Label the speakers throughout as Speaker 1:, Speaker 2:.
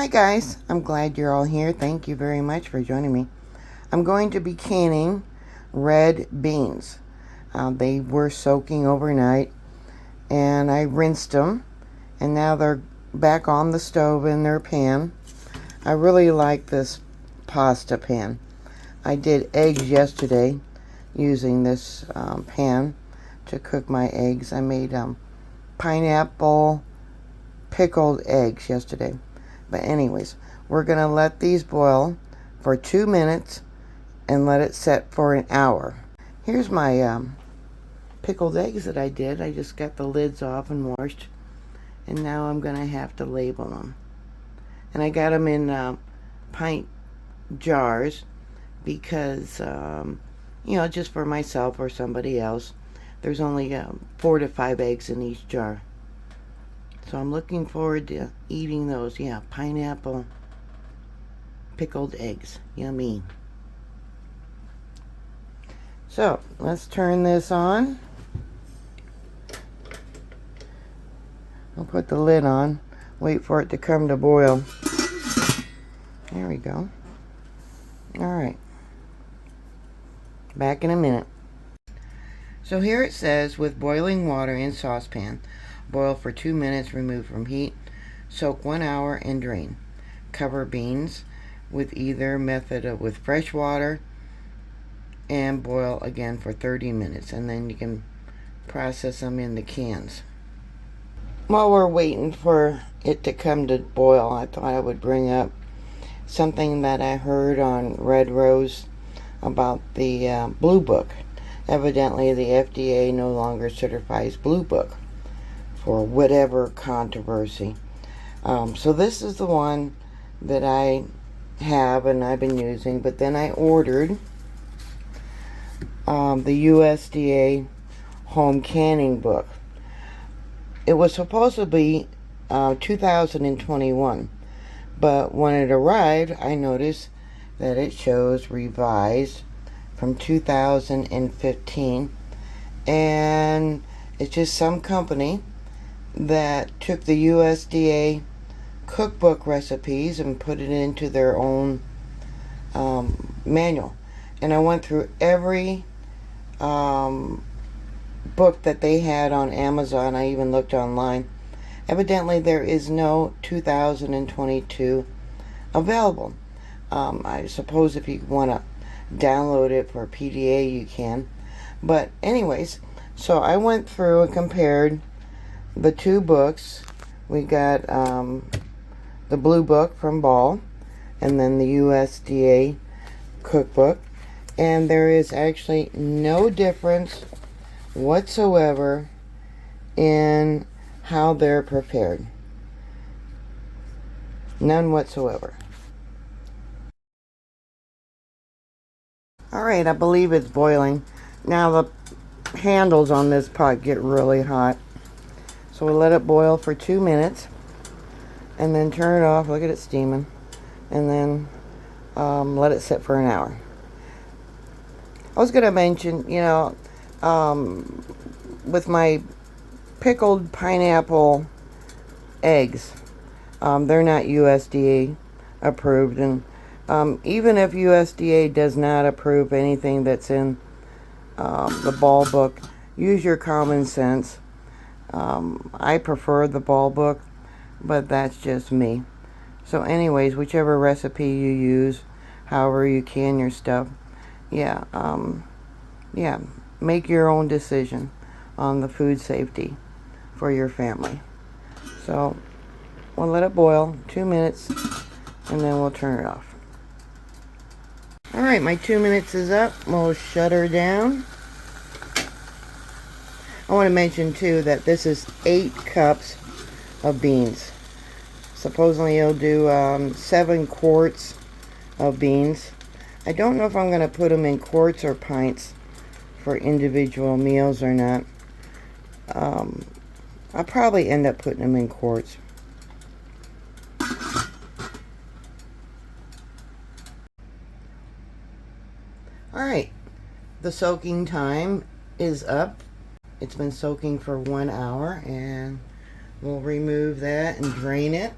Speaker 1: Hi guys, I'm glad you're all here. Thank you very much for joining me. I'm going to be canning red beans. They were soaking overnight and I rinsed them and now they're back on the stove in their pan. I really like this pasta pan. I did eggs yesterday using this pan to cook my eggs. I made pineapple pickled eggs yesterday. But anyways, we're going to let these boil for 2 minutes and let it set for an hour. Here's my pickled eggs that I did. I just got the lids off and washed. And now I'm going to have to label them. And I got them in pint jars because, just for myself or somebody else. There's only 4 to 5 eggs in each jar. So I'm looking forward to eating those. Yeah, pineapple pickled eggs. Yummy. So let's turn this on. I'll put the lid on. Wait for it to come to boil. There we go. Alright. Back in a minute. So here it says, with boiling water in saucepan. Boil for 2 minutes, remove from heat. Soak 1 hour and drain. Cover beans with either method with fresh water and boil again for 30 minutes. And then you can process them in the cans. While we're waiting for it to come to boil, I thought I would bring up something that I heard on Red Rose about the Blue Book. Evidently, the FDA no longer certifies Blue Book for whatever controversy. So this is the one that I have and I've been using, but then I ordered the USDA home canning book. It was supposed to be 2021, but when it arrived, I noticed that it shows revised from 2015, and it's just some company that took the USDA cookbook recipes and put it into their own manual. And I went through every book that they had on Amazon. I even looked online. Evidently there is no 2022 available. I suppose if you want to download it for PDA you can. But anyways, so I went through and compared the two books. We got the Blue Book from Ball and then the USDA cookbook, and there is actually no difference whatsoever in how they're prepared. None whatsoever. Alright, I believe it's boiling. Now the handles on this pot get really hot. So we'll let it boil for 2 minutes and then turn it off. Look at it steaming. And then let it sit for an hour. I was going to mention, with my pickled pineapple eggs, they're not USDA approved. And even if USDA does not approve anything that's in the Ball book, use your common sense. I prefer the Ball book, but that's just me. So anyways, whichever recipe you use, however you can your stuff, make your own decision on the food safety for your family. So we'll let it boil 2 minutes and then we'll turn it off. Alright, my 2 minutes is up. We'll shut her down. I want to mention too that this is 8 cups of beans. Supposedly it'll do 7 quarts of beans. I don't know if I'm going to put them in quarts or pints for individual meals or not. I'll probably end up putting them in quarts. Alright, the soaking time is up. It's been soaking for 1 hour, and we'll remove that and drain it.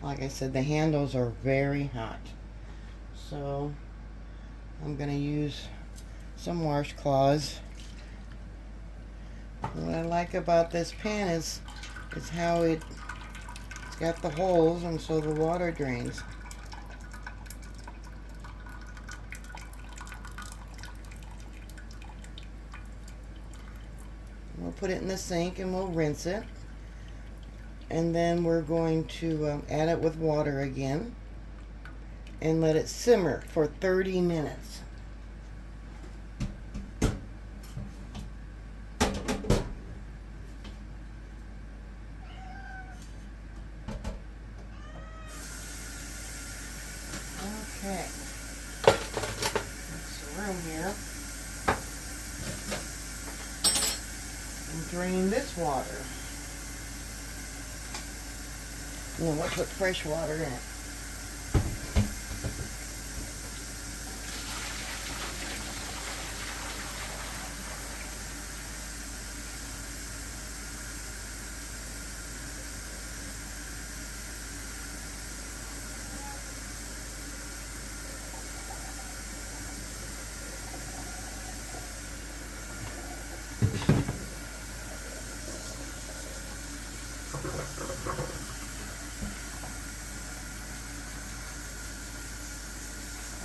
Speaker 1: Like I said, the handles are very hot. So I'm going to use some washcloths. What I like about this pan is how it's got the holes, and so the water drains. We'll put it in the sink and we'll rinse it. And then we're going to add it with water again and let it simmer for 30 minutes. Okay, that's the room here. And drain this water. And then we'll put fresh water in it.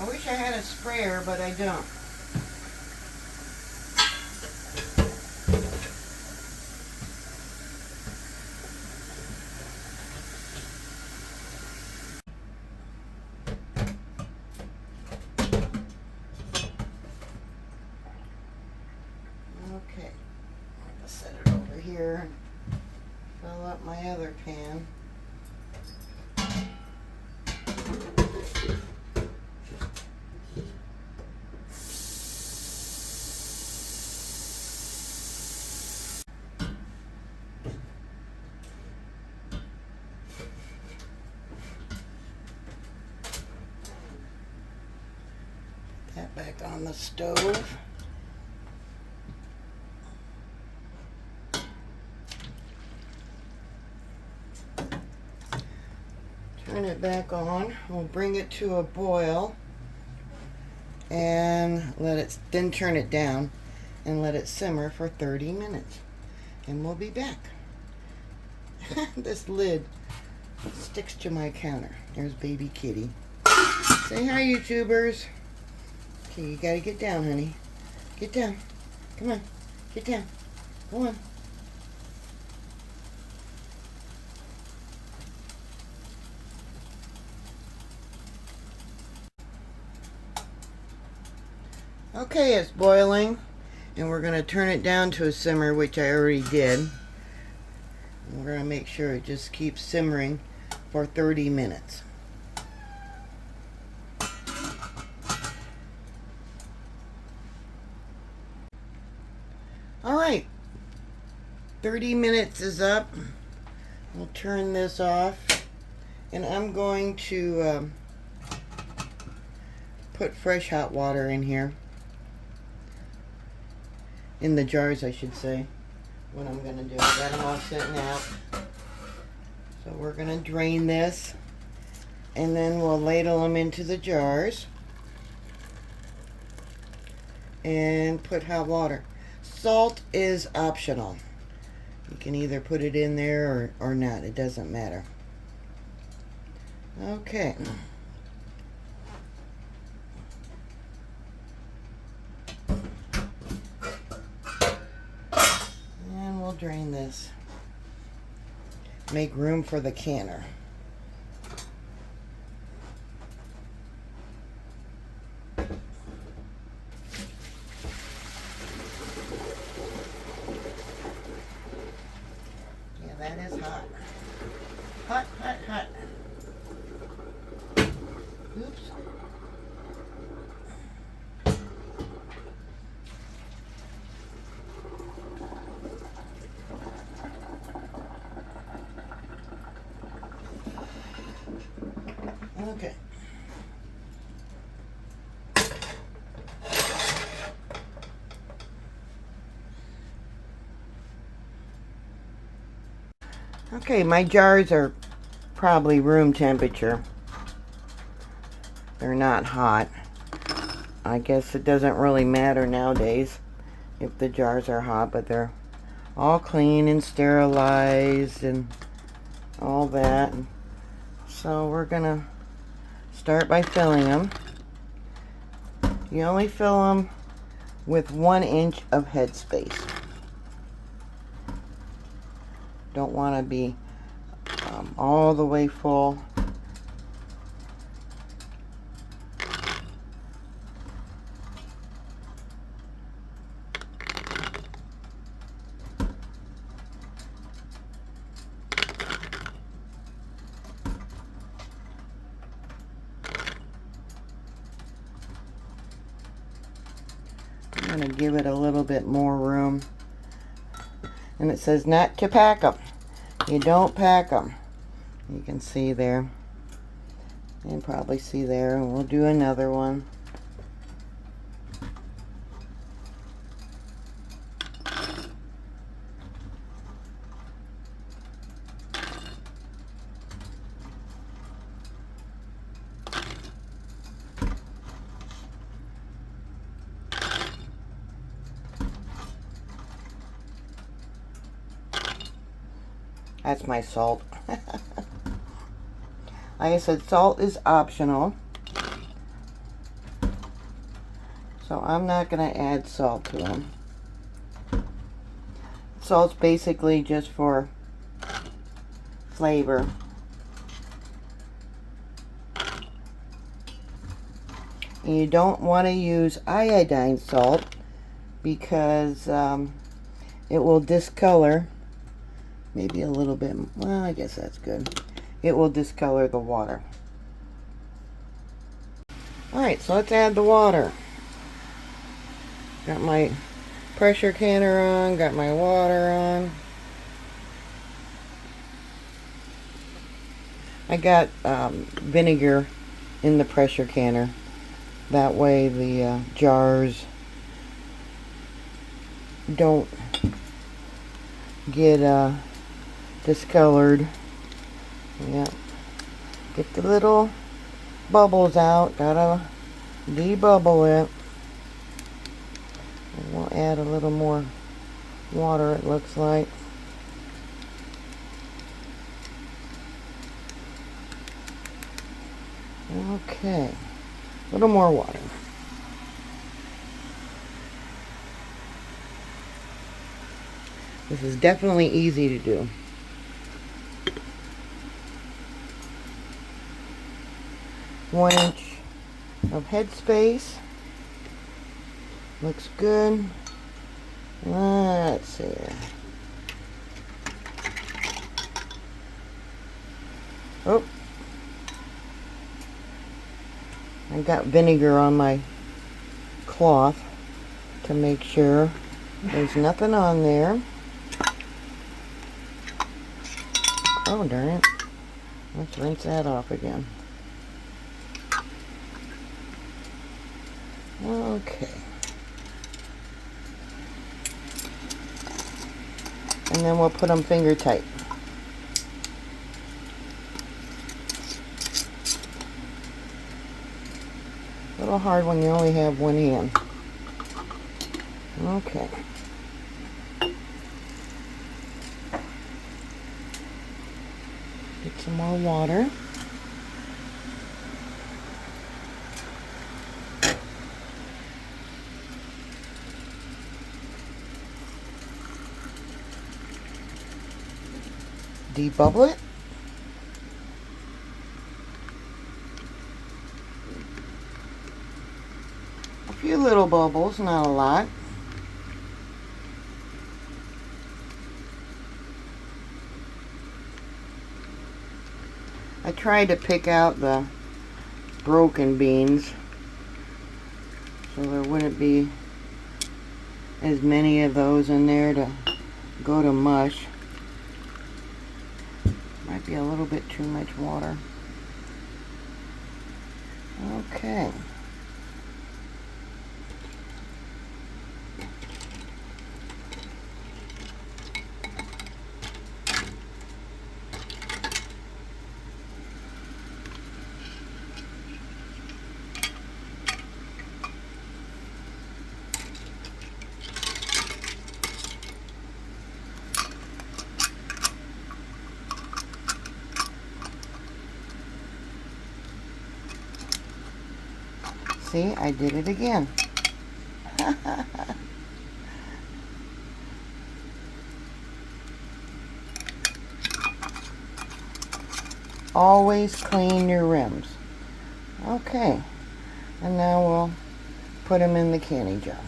Speaker 1: I wish I had a sprayer, but I don't. Okay, I'm going to set it over here and fill up my other pan. That back on the stove. Turn it back on. We'll bring it to a boil and then turn it down and let it simmer for 30 minutes. And we'll be back. This lid sticks to my counter. There's baby kitty. Say hi, YouTubers. Okay, you gotta get down, honey. Get down. Come on. Get down. Go on. Okay, it's boiling, and we're going to turn it down to a simmer, which I already did. And we're going to make sure it just keeps simmering for 30 minutes. Alright, 30 minutes is up. We'll turn this off, and I'm going to put fresh hot water in here. In the jars, I should say. What I'm going to do. I got them all sitting out. So we're going to drain this. And then we'll ladle them into the jars. And put hot water. Salt is optional. You can either put it in there or not. It doesn't matter. Okay. Drain this. Make room for the canner. Yeah, that is hot. Hot, hot, hot. Oops. Okay. Okay, my jars are probably room temperature. They're not hot. I guess it doesn't really matter nowadays if the jars are hot, but they're all clean and sterilized and all that. So we're gonna start by filling them. You only fill them with 1 inch of headspace. Don't want to be all the way full. I'm going to give it a little bit more room. And it says not to pack them. You don't pack them. You can see there. You can probably see there. And we'll do another one. That's my salt. Like I said, salt is optional. So I'm not going to add salt to them. Salt's basically just for flavor. And you don't want to use iodine salt because it will discolor. Maybe a little bit. Well, I guess that's good. It will discolor the water. Alright, so let's add the water. Got my pressure canner on, got my water on. I got vinegar in the pressure canner. That way the jars don't get discolored. Yeah. Get the little bubbles out. Gotta debubble it. And we'll add a little more water, it looks like. Okay. A little more water. This is definitely easy to do. One inch of headspace. Looks good. Let's see here. Oh. I got vinegar on my cloth to make sure there's nothing on there. Oh, darn it. Let's rinse that off again. Okay. And then we'll put them finger tight. A little hard when you only have one hand. Okay. Get some more water. Debubble it. A few little bubbles, not a lot. I tried to pick out the broken beans so there wouldn't be as many of those in there to go to mush. Might be a little bit too much water. Okay. See, I did it again. Always clean your rims. Okay, and now we'll put them in the canning jar.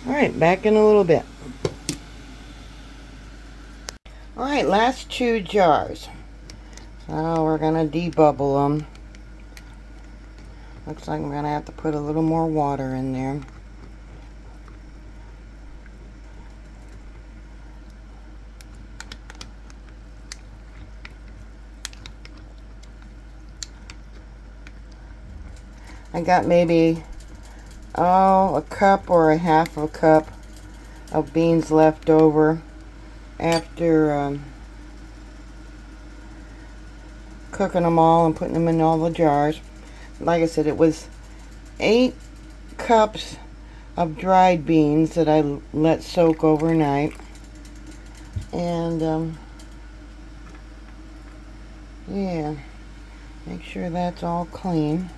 Speaker 1: Alright, back in a little bit. Alright, last 2 jars. So we're going to debubble them. Looks like I'm going to have to put a little more water in there. I got maybe, a cup or a half a cup of beans left over after cooking them all and putting them in all the jars. Like I said, it was 8 cups of dried beans that I let soak overnight. And yeah, make sure that's all clean.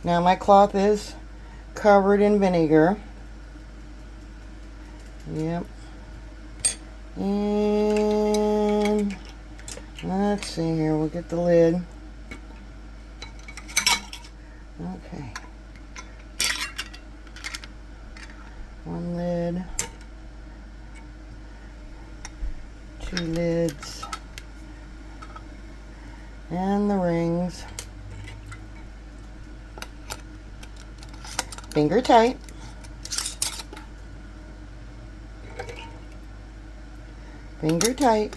Speaker 1: Now my cloth is covered in vinegar. Yep. And let's see here, we'll get the lid. Okay. 1 lid. 2 lids. And the rings. Finger tight. Finger tight.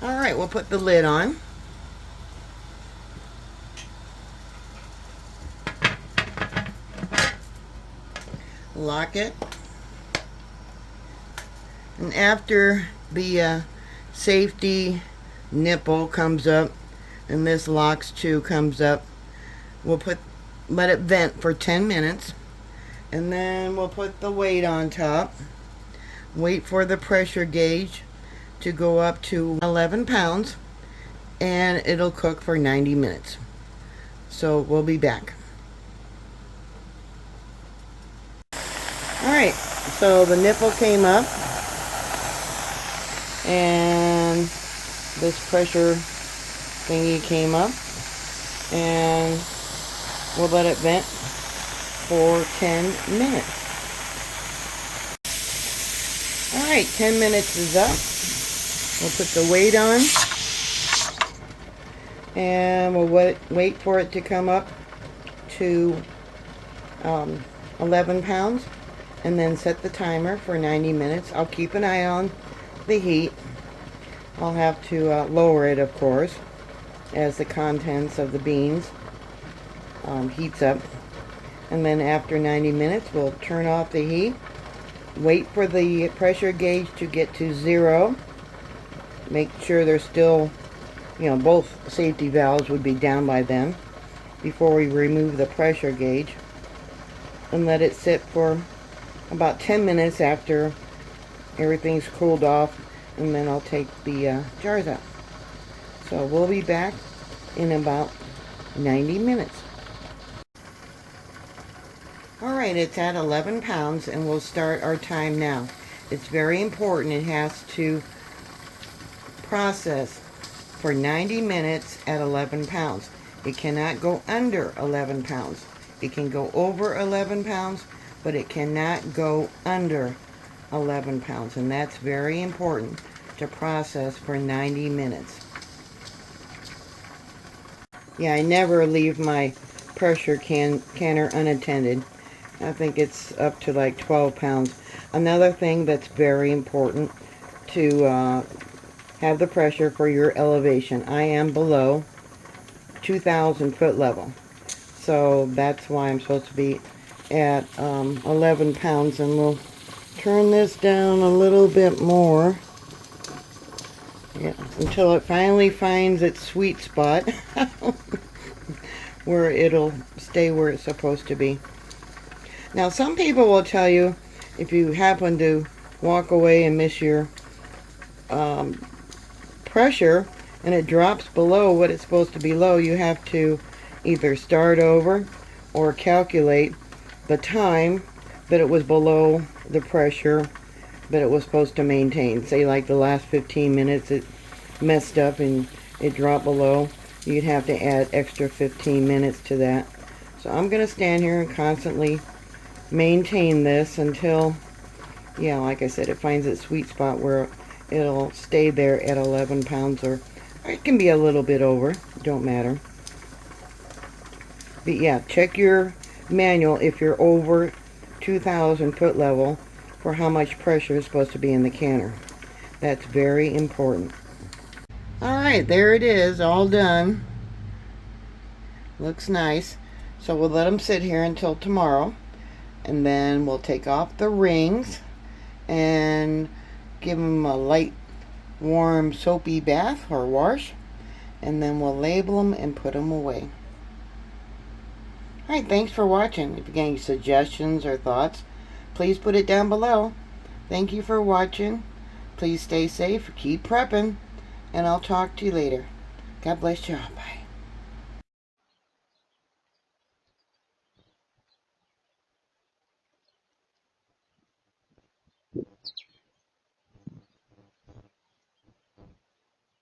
Speaker 1: Alright, we'll put the lid on. Lock it. And after the safety nipple comes up and this locks too comes up, we'll let it vent for 10 minutes, and then we'll put the weight on top. Wait for the pressure gauge to go up to 11 pounds, and it'll cook for 90 minutes. So we'll be back. Alright, so the nipple came up, and this pressure thingy came up, and we'll let it vent for 10 minutes. Alright, 10 minutes is up. We'll put the weight on, and we'll wait for it to come up to 11 pounds, and then set the timer for 90 minutes. I'll keep an eye on the heat. I'll have to lower it, of course, as the contents of the beans heats up. And then after 90 minutes, we'll turn off the heat. Wait for the pressure gauge to get to 0. Make sure they're still, both safety valves would be down by then, before we remove the pressure gauge. And let it sit for about 10 minutes after everything's cooled off, and then I'll take the jars out. So we'll be back in about 90 minutes. Alright, it's at 11 pounds, and we'll start our time now. It's very important. It has to process for 90 minutes at 11 pounds. It cannot go under 11 pounds. It can go over 11 pounds, but it cannot go under 11 pounds, and that's very important to process for 90 minutes. Yeah, I never leave my pressure canner unattended. I think it's up to like 12 pounds. Another thing that's very important to have the pressure for your elevation. I am below 2,000 foot level, so that's why I'm supposed to be at 11 pounds, and we'll turn this down a little bit more. Yeah, until it finally finds its sweet spot where it'll stay where it's supposed to be. Now, some people will tell you if you happen to walk away and miss your pressure and it drops below what it's supposed to be low, you have to either start over or calculate the time that it was below the pressure that it was supposed to maintain. Say like the last 15 minutes it messed up and it dropped below, you'd have to add extra 15 minutes to that. So I'm going to stand here and constantly maintain this until, yeah, like I said, it finds its sweet spot where it'll stay there at 11 pounds, or it can be a little bit over, don't matter. But yeah, check your manual if you're over 2,000 foot level for how much pressure is supposed to be in the canner. That's very important. Alright, there it is, all done. Looks nice. So we'll let them sit here until tomorrow, and then we'll take off the rings and give them a light warm soapy bath or wash, and then we'll label them and put them away. Alright, thanks for watching. If you got any suggestions or thoughts, please put it down below. Thank you for watching. Please stay safe, keep prepping, and I'll talk to you later. God bless you all. Bye.